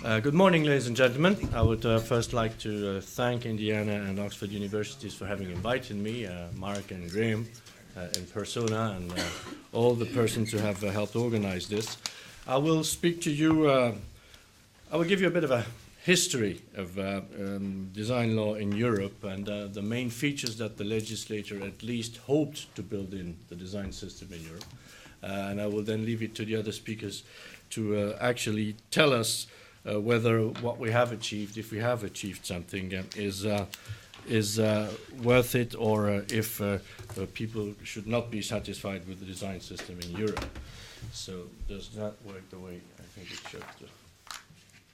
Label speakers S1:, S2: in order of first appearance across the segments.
S1: Good morning, ladies and gentlemen. I would first like to thank Indiana and Oxford Universities for having invited me, Mark and Graham in persona, and all the persons who have helped organize this. I will speak to you, I will give you a bit of a history of design law in Europe and the main features that the legislator at least hoped to build in the design system in Europe. And I will then leave it to the other speakers to actually tell us whether what we have achieved, if we have achieved something, is worth it, or if people should not be satisfied with the design system in Europe. So does that work the way I think it should?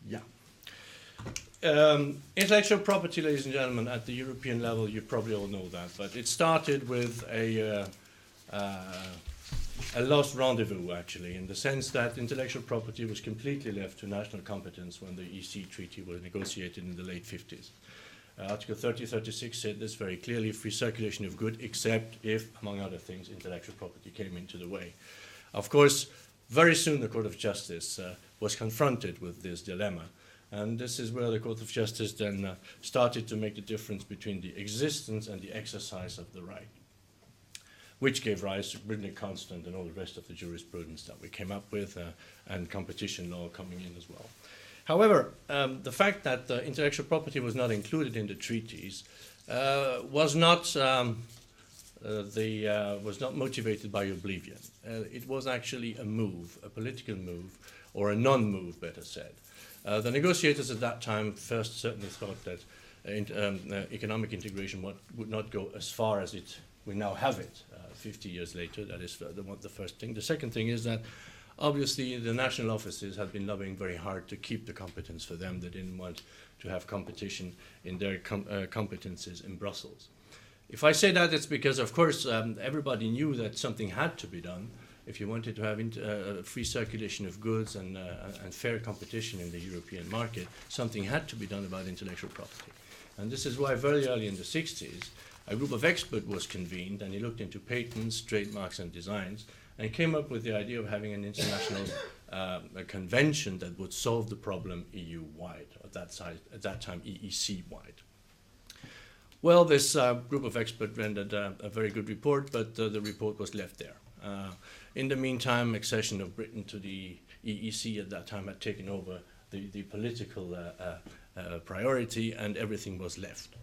S1: Yeah. Intellectual property, ladies and gentlemen, at the European level, you probably all know that, but it started with a lost rendezvous, actually, in the sense that intellectual property was completely left to national competence when the EC Treaty was negotiated in the late 50s. Article 3036 said this very clearly: free circulation of goods, except if, among other things, intellectual property came into the way. Of course, very soon the Court of Justice was confronted with this dilemma, and this is where the Court of Justice then started to make the difference between the existence and the exercise of the right, which gave rise to Brittany Constant and all the rest of the jurisprudence that we came up with, and competition law coming in as well. However, the fact that intellectual property was not included in the treaties was not motivated by oblivion. It was actually a move, a political move, or a non-move, better said. The negotiators at that time first certainly thought that economic integration would not go as far as we now have it. 50 years later, that is the first thing. The second thing is that obviously the national offices have been lobbying very hard to keep the competence for them. They didn't want to have competition in their competences in Brussels. If I say that, it's because, of course, everybody knew that something had to be done if you wanted to have free circulation of goods and fair competition in the European market. Something had to be done about intellectual property. And this is why very early in the 60s, a group of experts was convened, and he looked into patents, trademarks, and designs, and he came up with the idea of having an international convention that would solve the problem EU-wide, at that time EEC-wide. Well, this group of experts rendered a very good report, but the report was left there. In the meantime, accession of Britain to the EEC at that time had taken over the political priority, and everything was left.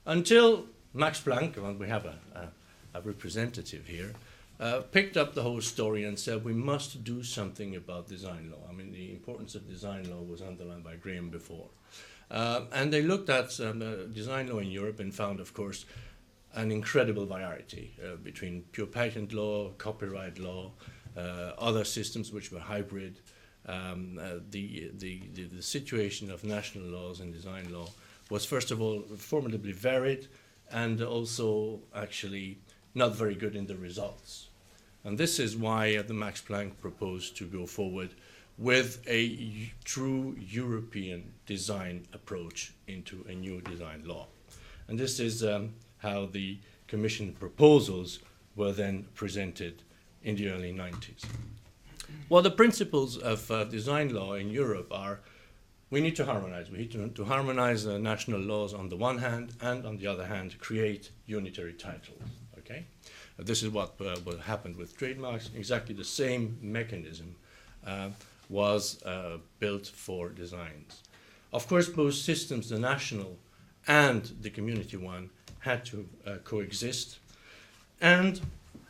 S1: Until Max Planck, and we have a representative here, picked up the whole story and said we must do something about design law. I mean, the importance of design law was underlined by Graham before. And they looked at design law in Europe and found, of course, an incredible variety between pure patent law, copyright law, other systems which were hybrid. The situation of national laws and design law was, first of all, formidably varied, and also actually not very good in the results. And this is why the Max Planck proposed to go forward with a true European design approach into a new design law. And this is how the Commission proposals were then presented in the early 90s. Well, the principles of design law in Europe are: we need to harmonize. We need to harmonize national laws on the one hand, and on the other hand, create unitary titles. Okay, this is what happened with trademarks. Exactly the same mechanism was built for designs. Of course, both systems, the national and the community one, had to coexist, and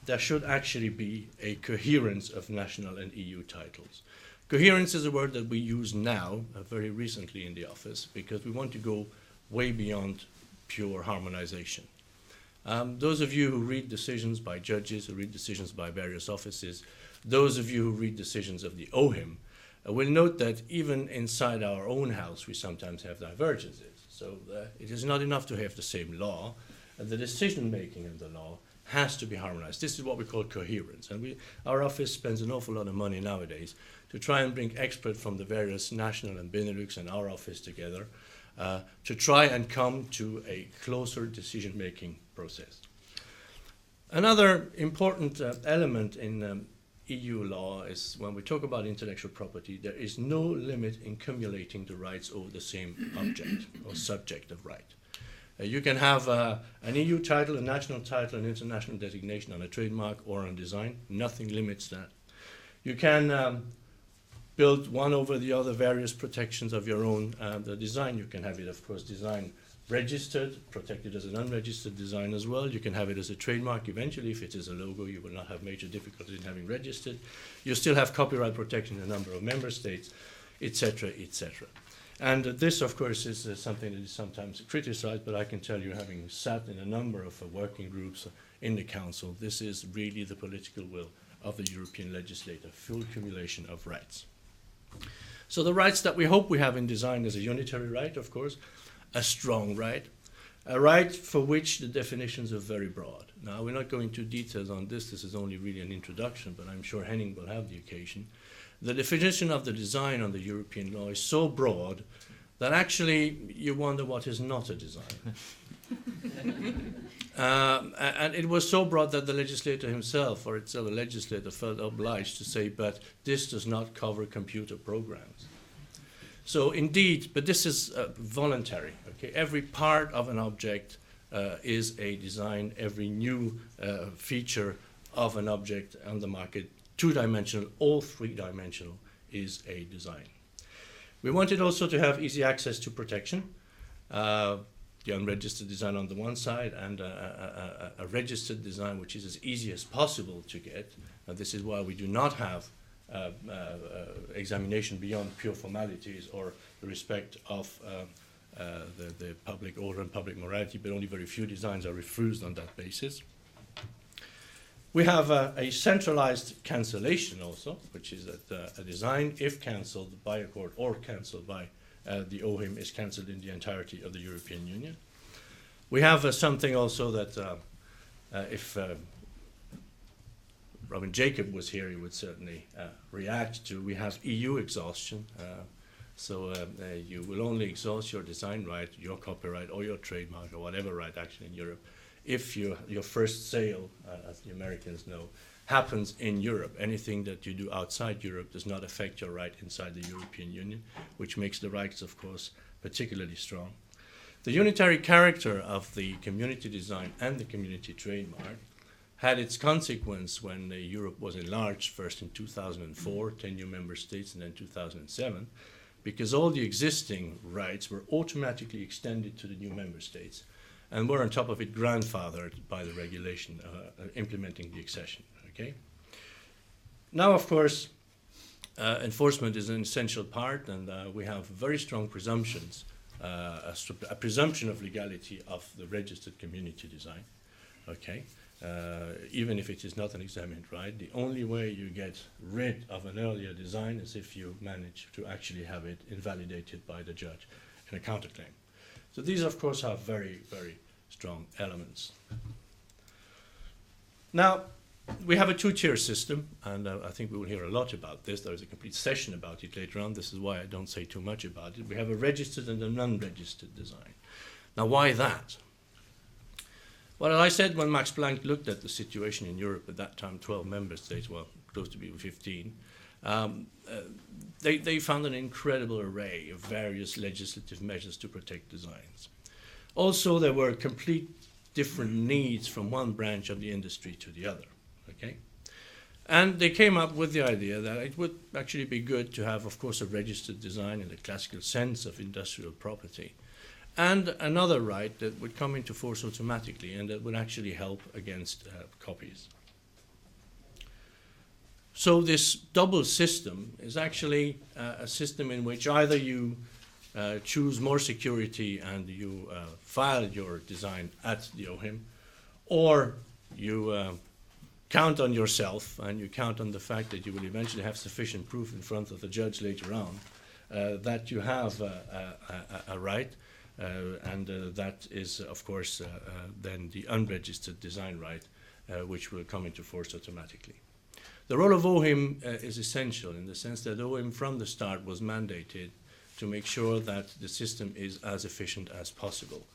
S1: there should actually be a coherence of national and EU titles. Coherence is a word that we use now, very recently in the office, because we want to go way beyond pure harmonization. Those of you who read decisions by judges, who read decisions by various offices, those of you who read decisions of the OHIM, will note that even inside our own house we sometimes have divergences. So it is not enough to have the same law. The decision-making of the law has to be harmonized. This is what we call coherence. And our office spends an awful lot of money nowadays to try and bring experts from the various national and Benelux and our office together to try and come to a closer decision-making process. Another important element in EU law is when we talk about intellectual property, there is no limit in cumulating the rights over the same object or subject of right. You can have an EU title, a national title, an international designation on a trademark or on design. Nothing limits that. You can build one over the other various protections of your own the design. You can have it, of course, design registered, protected as an unregistered design as well. You can have it as a trademark. Eventually, if it is a logo, you will not have major difficulty in having registered. You still have copyright protection in a number of member states, etc., etc. And this, of course, is something that is sometimes criticized, but I can tell you, having sat in a number of working groups in the Council, this is really the political will of the European legislator, full accumulation of rights. So the rights that we hope we have in design is a unitary right, of course, a strong right, a right for which the definitions are very broad. Now, we're not going into details on this. This is only really an introduction, but I'm sure Henning will have the occasion. The definition of the design on the European law is so broad that actually you wonder what is not a design. And it was so broad that the legislator himself, or itself a legislator, felt obliged to say, but this does not cover computer programs. So indeed, but this is voluntary. Okay? Every part of an object is a design. Every new feature of an object on the market, two-dimensional or three-dimensional, is a design. We wanted also to have easy access to protection. The unregistered design on the one side and a registered design which is as easy as possible to get. And this is why we do not have examination beyond pure formalities or the respect of the public order and public morality, but only very few designs are refused on that basis. We have a centralized cancellation also, which is that a design, if cancelled by a court or cancelled by the OHIM, is cancelled in the entirety of the European Union. We have something also that if Robin Jacob was here, he would certainly react to. We have EU exhaustion. So you will only exhaust your design right, your copyright, or your trademark, or whatever right actually in Europe, if your first sale, as the Americans know, happens in Europe. Anything that you do outside Europe does not affect your right inside the European Union, which makes the rights, of course, particularly strong. The unitary character of the community design and the community trademark had its consequence when Europe was enlarged, first in 2004, 10 new member states, and then 2007, because all the existing rights were automatically extended to the new member states and were on top of it grandfathered by the regulation implementing the accession. Okay? Now, of course, enforcement is an essential part, and we have very strong presumptions, a presumption of legality of the registered community design. Okay? Even if it is not an examined right, the only way you get rid of an earlier design is if you manage to actually have it invalidated by the judge in a counterclaim. So these, of course, have very, very strong elements. Now, we have a two-tier system, and I think we will hear a lot about this. There is a complete session about it later on. This is why I don't say too much about it. We have a registered and an unregistered design. Now, why that? Well, as I said, when Max Planck looked at the situation in Europe at that time, 12 member states, well, close to be 15, they found an incredible array of various legislative measures to protect designs. Also, there were complete different needs from one branch of the industry to the other. Okay? And they came up with the idea that it would actually be good to have, of course, a registered design in the classical sense of industrial property, and another right that would come into force automatically and that would actually help against copies. So this double system is actually a system in which either you choose more security and you file your design at the OHIM, or you count on yourself and you count on the fact that you will eventually have sufficient proof in front of the judge later on that you have a right, and that is, of course, then the unregistered design right, which will come into force automatically. The role of OHIM is essential in the sense that OHIM from the start was mandated to make sure that the system is as efficient as possible.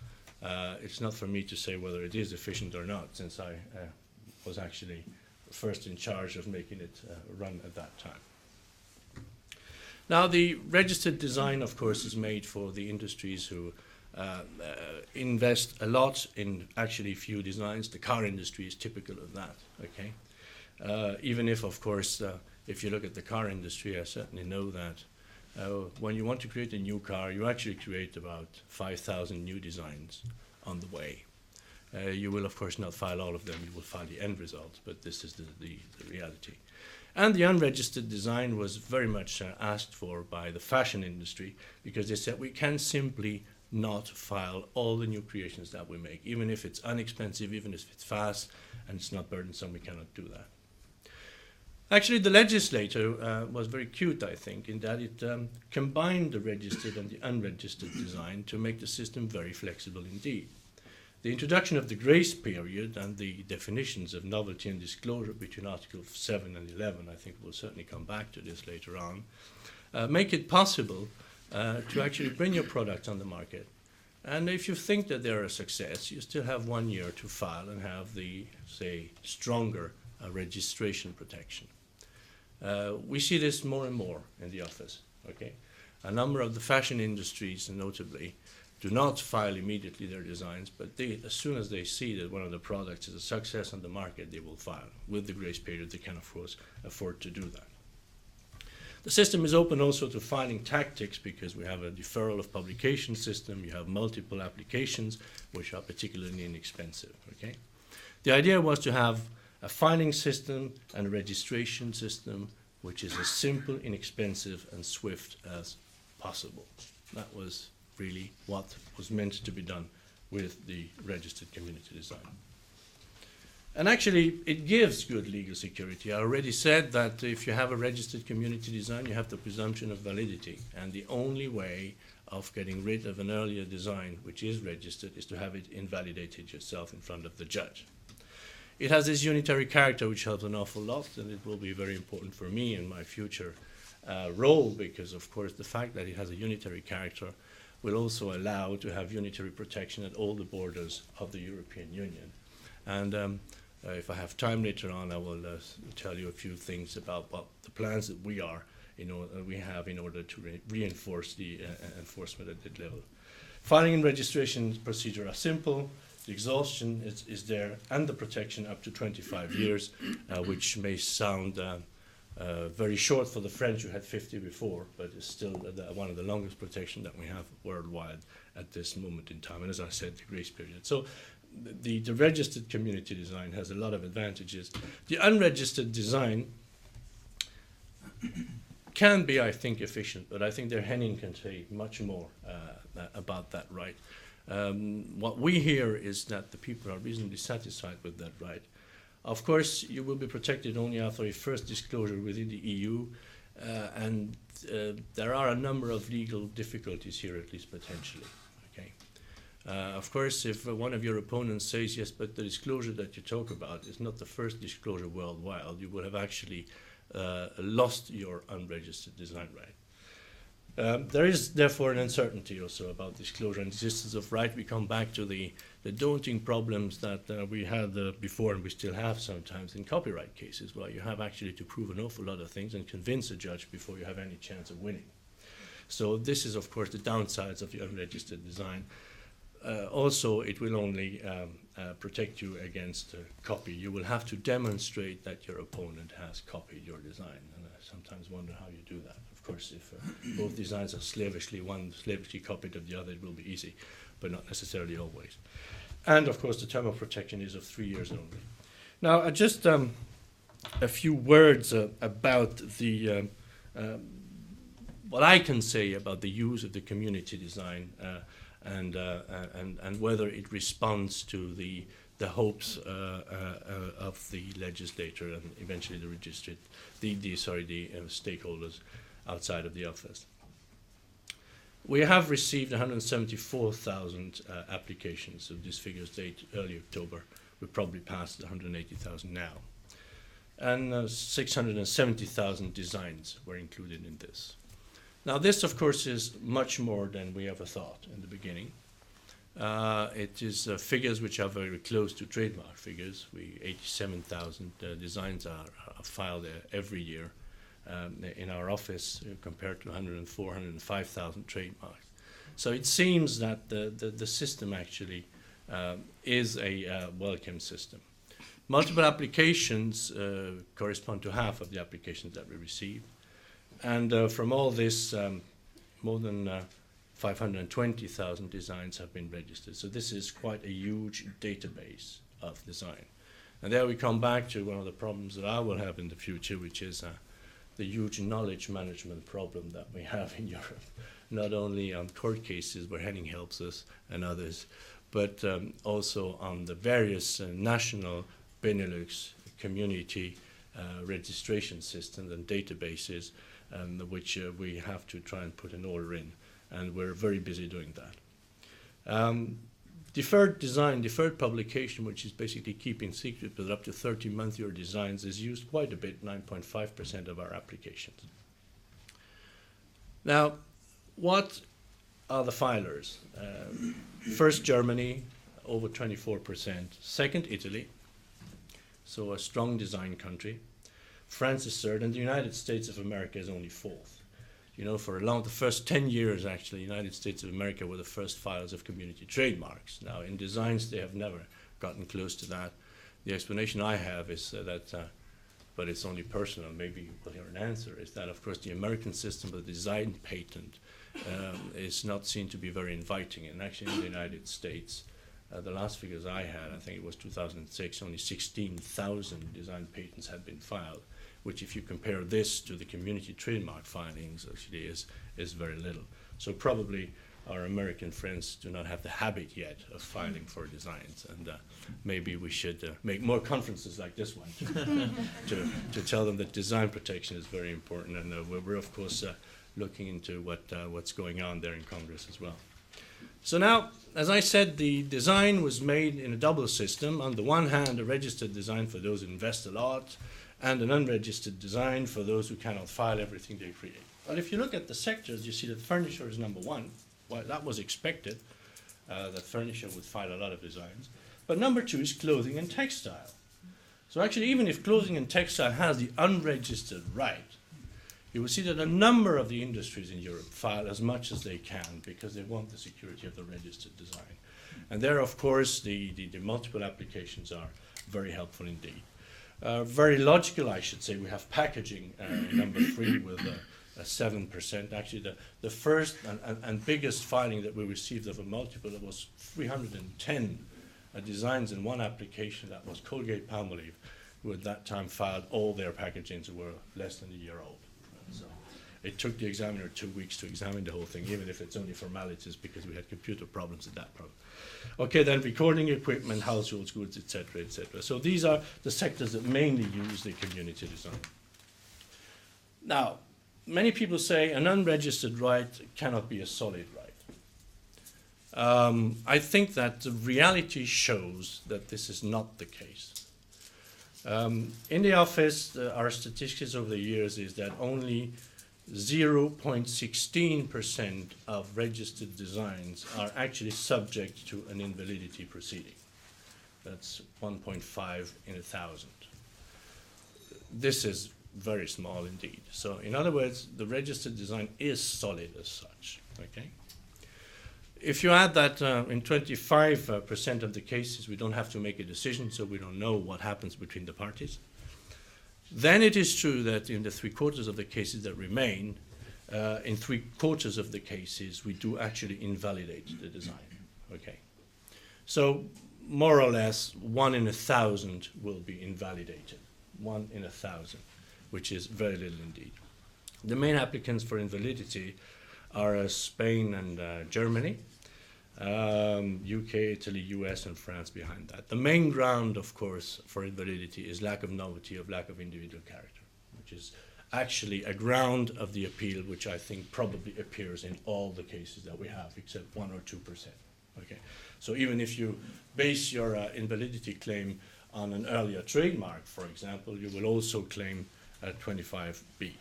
S1: It's not for me to say whether it is efficient or not, since I was actually first in charge of making it run at that time. Now, the registered design, of course, is made for the industries who invest a lot in actually few designs. The car industry is typical of that, okay? Even if, of course, if you look at the car industry, I certainly know that when you want to create a new car, you actually create about 5,000 new designs on the way. You will, of course, not file all of them. You will file the end result, but this is the reality. And the unregistered design was very much asked for by the fashion industry, because they said we can simply not file all the new creations that we make. Even if it's inexpensive, even if it's fast and it's not burdensome, we cannot do that. Actually, the legislator was very cute, I think, in that it combined the registered and the unregistered design to make the system very flexible indeed. The introduction of the grace period and the definitions of novelty and disclosure between Articles 7 and 11, I think we'll certainly come back to this later on, make it possible to actually bring your product on the market. And if you think that they're a success, you still have 1 year to file and have the, say, stronger registration protection. We see this more and more in the office, okay? A number of the fashion industries, notably, do not file immediately their designs, but they, as soon as they see that one of the products is a success on the market, they will file. With the grace period, they can, of course, afford to do that. The system is open also to filing tactics, because we have a deferral of publication system, you have multiple applications, which are particularly inexpensive, okay? The idea was to have a filing system and a registration system which is as simple, inexpensive, and swift as possible. That was really what was meant to be done with the registered community design. And actually, it gives good legal security. I already said that if you have a registered community design, you have the presumption of validity. And the only way of getting rid of an earlier design which is registered is to have it invalidated yourself in front of the judge. It has this unitary character which helps an awful lot, and it will be very important for me in my future role, because, of course, the fact that it has a unitary character will also allow to have unitary protection at all the borders of the European Union. And if I have time later on, I will tell you a few things about what the plans that we have in order to reinforce the enforcement at that level. Filing and registration procedure are simple. The exhaustion is there, and the protection up to 25 years, which may sound very short for the French, who had 50 before, but it's still one of the longest protection that we have worldwide at this moment in time. And as I said, the grace period. So the registered community design has a lot of advantages. The unregistered design can be, I think, efficient, but I think their Henning can say much more about that right. What we hear is that the people are reasonably satisfied with that right. Of course, you will be protected only after a first disclosure within the EU, and there are a number of legal difficulties here, at least potentially. Okay. Of course, if one of your opponents says, yes, but the disclosure that you talk about is not the first disclosure worldwide, you will have actually lost your unregistered design right. There is therefore an uncertainty also about disclosure and existence of right. We come back to the daunting problems that we had before, and we still have sometimes in copyright cases, where you have actually to prove an awful lot of things and convince a judge before you have any chance of winning. So this is, of course, the downsides of the unregistered design. Also, it will only protect you against copy. You will have to demonstrate that your opponent has copied your design, and I sometimes wonder how you do that. Of course, if both designs are slavishly copied of the other, it will be easy, but not necessarily always. And of course, the term of protection is of 3 years only. Now, just a few words about the what I can say about the use of the community design and whether it responds to the hopes of the legislator and eventually the stakeholders outside of the office. We have received 174,000 applications, so these figures date early October. We're probably past 180,000 now. And 670,000 designs were included in this. Now this, of course, is much more than we ever thought in the beginning. It is figures which are very close to trademark figures. 87,000 designs are filed every year in our office compared to 104, 105,000 trademarks. So it seems that the system actually is a welcome system. Multiple applications correspond to half of the applications that we receive. And from all this, more than 520,000 designs have been registered. So this is quite a huge database of design. And there we come back to one of the problems that I will have in the future, which is the huge knowledge management problem that we have in Europe, not only on court cases where Henning helps us and others, but also on the various national Benelux community registration systems and databases, which we have to try and put an order in. And we're very busy doing that. Deferred design, deferred publication, which is basically keeping secret with up to 30-month your designs, is used quite a bit, 9.5% of our applications. Now, what are the filers? First, Germany, over 24%. Second, Italy, so a strong design country. France is third, and the United States of America is only fourth. You know, for the first 10 years, actually, the United States of America were the first filers of community trademarks. Now, in designs, they have never gotten close to that. The explanation I have is that, but it's only personal, maybe we'll hear an answer, is that, of course, the American system of the design patent is not seen to be very inviting. And actually, in the United States, the last figures I had, I think it was 2006, only 16,000 design patents had been filed, which if you compare this to the community trademark filings, actually is very little. So probably our American friends do not have the habit yet of filing for designs, and maybe we should make more conferences like this one to tell them that design protection is very important, and we're of course looking into what's going on there in Congress as well. So now, as I said, the design was made in a double system. On the one hand, a registered design for those who invest a lot, and an unregistered design for those who cannot file everything they create. But if you look at the sectors, you see that furniture is number one. Well, that was expected, that furniture would file a lot of designs. But number two is clothing and textile. So actually, even if clothing and textile has the unregistered right, you will see that a number of the industries in Europe file as much as they can because they want the security of the registered design. And there, of course, the multiple applications are very helpful indeed. Very logical, I should say. We have packaging, number 3, with a 7%. Actually, the first and biggest filing that we received of a multiple, that was 310 designs in one application. That was Colgate-Palmolive, who at that time filed all their packagings that were less than a year old. So it took the examiner 2 weeks to examine the whole thing, even if it's only formalities, because we had computer problems at that point. Okay, then recording equipment, household goods, etc., etc. So these are the sectors that mainly use the community design. Now, many people say an unregistered right cannot be a solid right. I think that the reality shows that this is not the case. In the office, our statistics over the years is that only 0.16% of registered designs are actually subject to an invalidity proceeding. That's 1.5 in 1,000. This is very small indeed. So in other words, the registered design is solid as such. Okay. If you add that in 25% of the cases we don't have to make a decision, so we don't know what happens between the parties, then it is true that in the 3/4 of the cases that remain, in 3/4 of the cases we do actually invalidate the design. Okay. So more or less 1 in 1,000 will be invalidated. 1 in 1,000, which is very little indeed. The main applicants for invalidity are Spain and Germany, UK, Italy, US, and France behind that. The main ground, of course, for invalidity is lack of novelty, of lack of individual character, which is actually a ground of the appeal, which I think probably appears in all the cases that we have, except 1 or 2%. Okay, so even if you base your invalidity claim on an earlier trademark, for example, you will also claim 25B.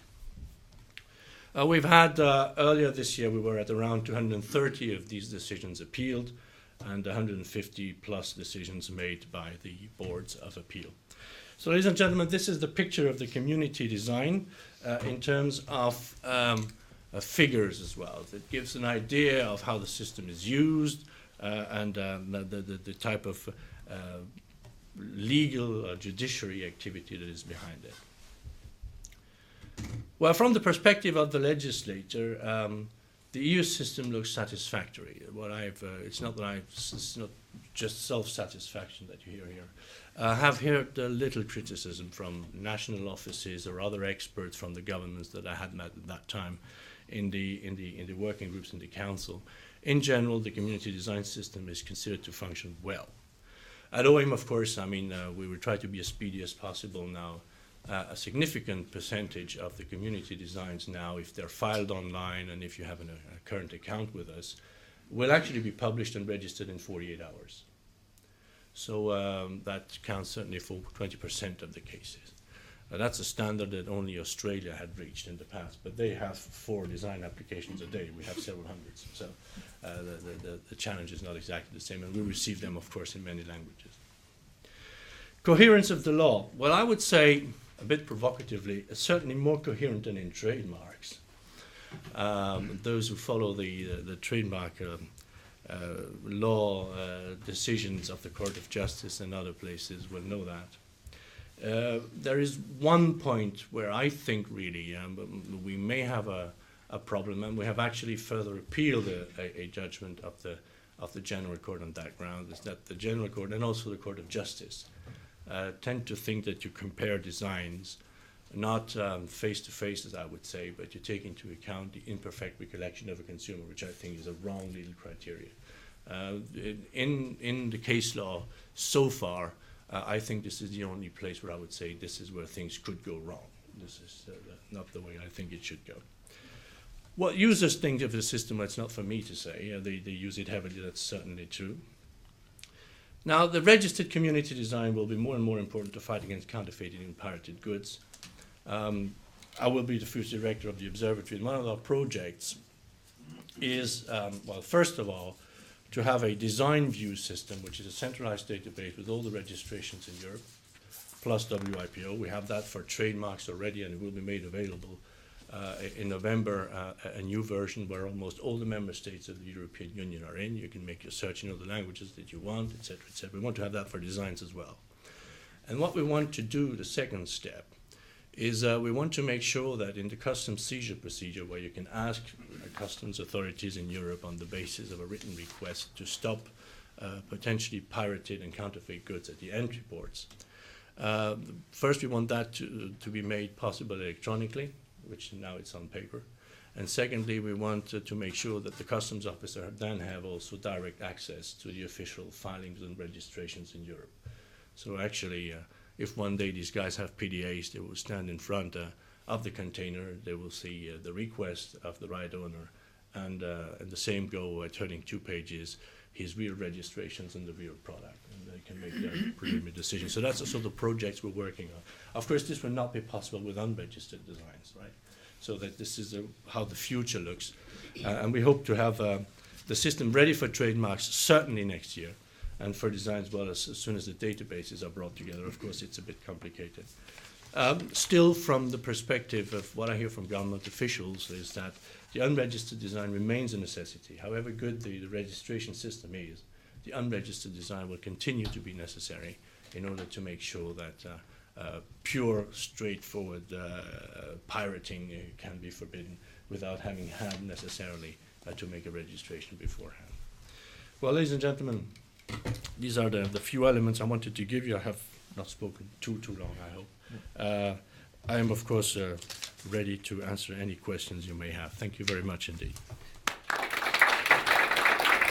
S1: We've had, earlier this year, we were at around 230 of these decisions appealed. and 150 plus decisions made by the boards of appeal. So, ladies and gentlemen, this is the picture of the community design in terms of figures as well. It gives an idea of how the system is used and the type of legal or judiciary activity that is behind it. Well, from the perspective of the legislator, the EU system looks satisfactory. It's not just self-satisfaction that you hear here. I have heard little criticism from national offices or other experts from the governments that I had met at that time in the working groups in the council. In general, the community design system is considered to function well. At OHIM, of course, we will try to be as speedy as possible now. A significant percentage of the community designs now, if they're filed online and if you have a current account with us, will actually be published and registered in 48 hours. So that counts certainly for 20% of the cases. That's a standard that only Australia had reached in the past, but they have 4 design applications a day. We have several hundreds. So the challenge is not exactly the same, and we receive them, of course, in many languages. Coherence of the law. Well, I would say, a bit provocatively, certainly more coherent than in trademarks. Those who follow the trademark law decisions of the Court of Justice and other places will know that. There is one point where I think really we may have a problem, and we have actually further appealed a judgment of the General Court on that ground, is that the General Court and also the Court of Justice tend to think that you compare designs not face-to-face, as I would say, but you take into account the imperfect recollection of a consumer, which I think is a wrong legal criteria. In the case law so far, I think this is the only place where I would say this is where things could go wrong. This is not the way I think it should go. What users think of the system, it's not for me to say. They use it heavily, that's certainly true. Now, the registered community design will be more and more important to fight against counterfeiting and pirated goods. I will be the future director of the observatory, and one of our projects is, well, first of all, to have a design view system, which is a centralized database with all the registrations in Europe, plus WIPO. We have that for trademarks already, and it will be made available in November, a new version where almost all the member states of the European Union are in. You can make your search in all the languages that you want, etc., etc. We want to have that for designs as well. And what we want to do, the second step, is we want to make sure that in the customs seizure procedure, where you can ask customs authorities in Europe on the basis of a written request to stop potentially pirated and counterfeit goods at the entry ports, first we want that to be made possible electronically, which now it's on paper. And secondly, we want to make sure that the customs officer then have also direct access to the official filings and registrations in Europe. So actually, if one day these guys have PDAs, they will stand in front of the container, they will see the request of the right owner, and the same go turning 2 pages, his real registrations and the real product, and they can make their preliminary decision. So that's the sort of projects we're working on. Of course, this will not be possible with unregistered designs, right? So that this is how the future looks. And we hope to have the system ready for trademarks certainly next year, and for designs, well, as soon as the databases are brought together. Of course, it's a bit complicated. Still, from the perspective of what I hear from government officials, is that the unregistered design remains a necessity. However good the registration system is, the unregistered design will continue to be necessary in order to make sure that pure, straightforward pirating can be forbidden without having had necessarily to make a registration beforehand. Well, ladies and gentlemen, these are the few elements I wanted to give you. I have not spoken too long, I hope. I am, of course, ready to answer any questions you may have. Thank you very much indeed.